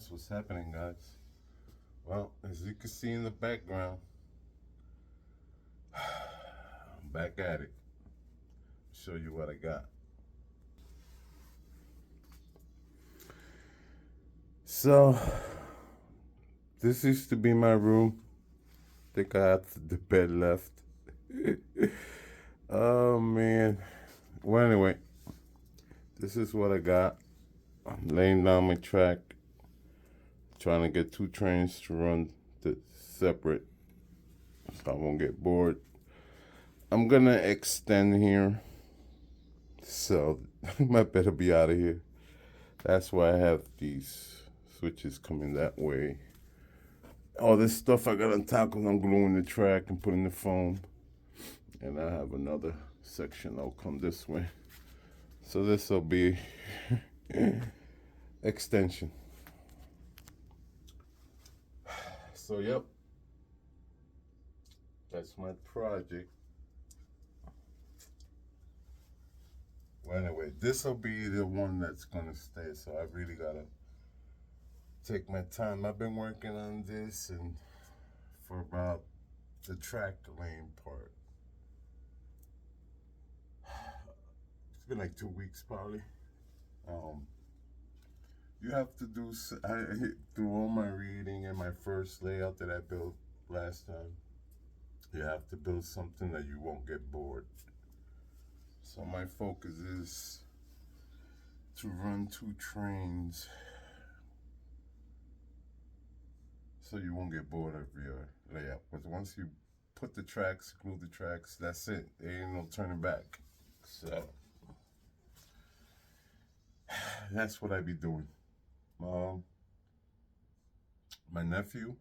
else. What's happening, guys? Well, as you can see in the background, I'm back at it. Show you what I got. So, this used to be my room. Think I have the bed left. Oh man. Well, anyway, this is what I got. I'm laying down my track, trying to get two trains to run separate, so I won't get bored. I'm gonna extend here, so I better be out of here. That's why I have these switches coming that way. All this stuff I got on top because I'm gluing the track and putting the foam. And I have another section that'll come this way. So this will be extension. So yep, that's my project. Well, anyway, this will be the one that's gonna stay. So I really gotta take my time. I've been working on this and for about the track lane part. It's been like 2 weeks probably. You have to do, through all my reading and my first layout that I built last time, you have to build something that you won't get bored. So my focus is to run two trains so you won't get bored of your layout. But once you put the tracks, glue the tracks, that's it. There ain't no turning back. So that's what I be doing. My nephew,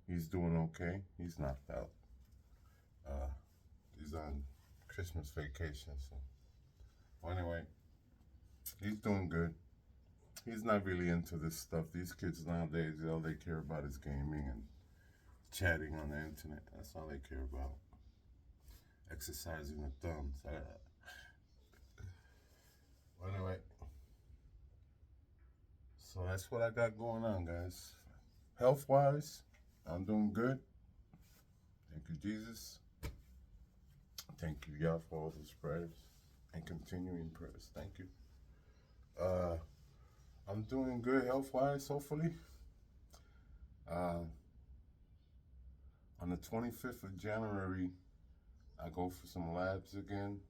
he's doing okay. He's knocked out. He's on Christmas vacation. So well, anyway, he's doing good. He's not really into this stuff. These kids nowadays, all they care about is gaming and chatting on the internet. That's all they care about. Exercising the thumbs. Well, anyway, so that's what I got going on, guys. Health-wise, I'm doing good. Thank you, Jesus. Thank you, y'all, for all those prayers and continuing prayers. Thank you. I'm doing good health-wise, hopefully. On the 25th of January, I go for some labs again.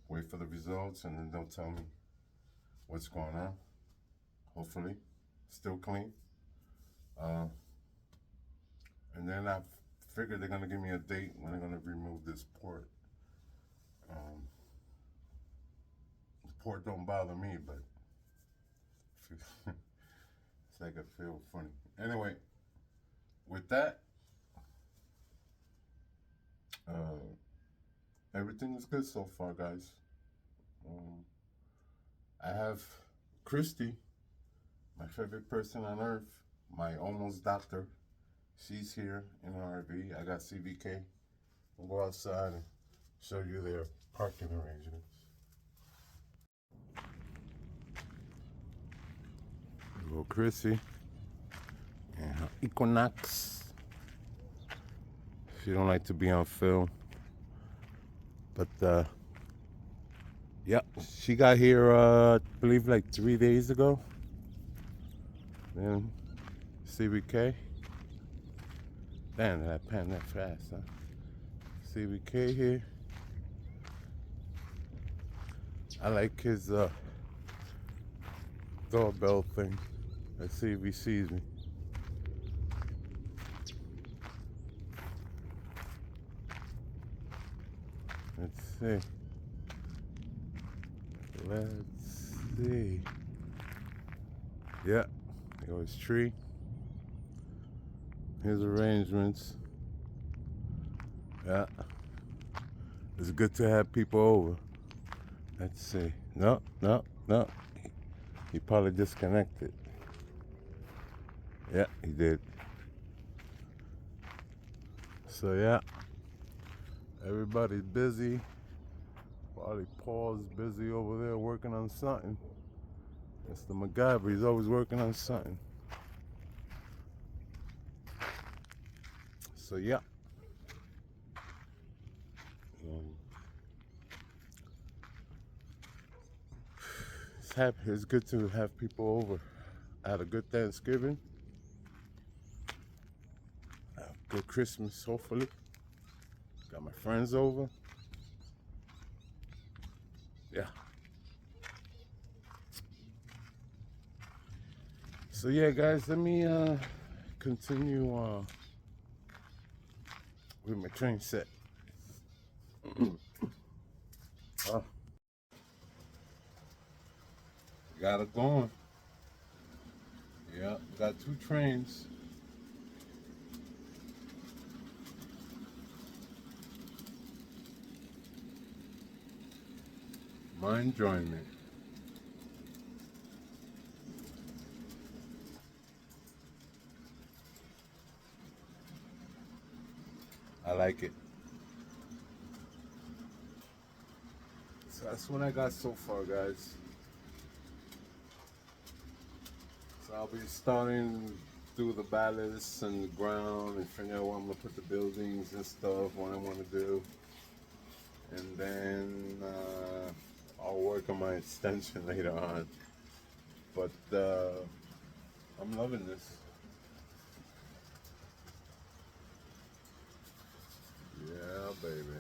Wait for the results, and then they'll tell me what's going on. Hopefully, still clean. And then I figured they're gonna give me a date when they're gonna remove this port. The port don't bother me, but it's like I feel funny. Anyway, with that, everything is good so far, guys. I have Christy, my favorite person on earth, my almost doctor. She's here in her RV. I got CVK. We'll go outside and show you their parking arrangements. Little Chrissy and her Equinox. She don't like to be on film, but yep, she got here I believe like 3 days ago. Then CVK. Damn, did I pan that fast, huh? CVK here. I like his doorbell thing. Let's see if he sees me. Let's see. Let's see. Yeah, there goes tree. His arrangements. Yeah. It's good to have people over. Let's see. No. He probably disconnected. Yeah, he did. So yeah, everybody's busy. Probably Paul's busy over there working on something. That's the MacGyver. He's always working on something. So yeah. Um, it's good to have people over. I had a good Thanksgiving. A good Christmas, hopefully. Got my friends over. Yeah. So yeah, guys, let me continue with my train set. Oh, got it going. Yeah, got 2 trains. My enjoyment. I like it. So that's what I got so far, guys. So I'll be starting through the ballast and the ground and figuring out where I'm gonna put the buildings and stuff, what I want to do, and then I'll work on my extension later on. But I'm loving this. Yeah, baby.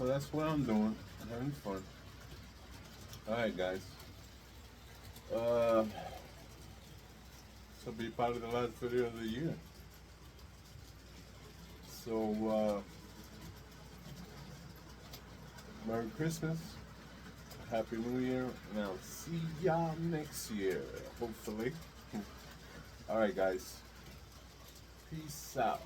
that's what I'm doing. I'm having fun. Alright, guys. This will be probably the last video of the year. So, Merry Christmas, Happy New Year, and I'll see y'all next year, hopefully. Alright, guys. Peace out.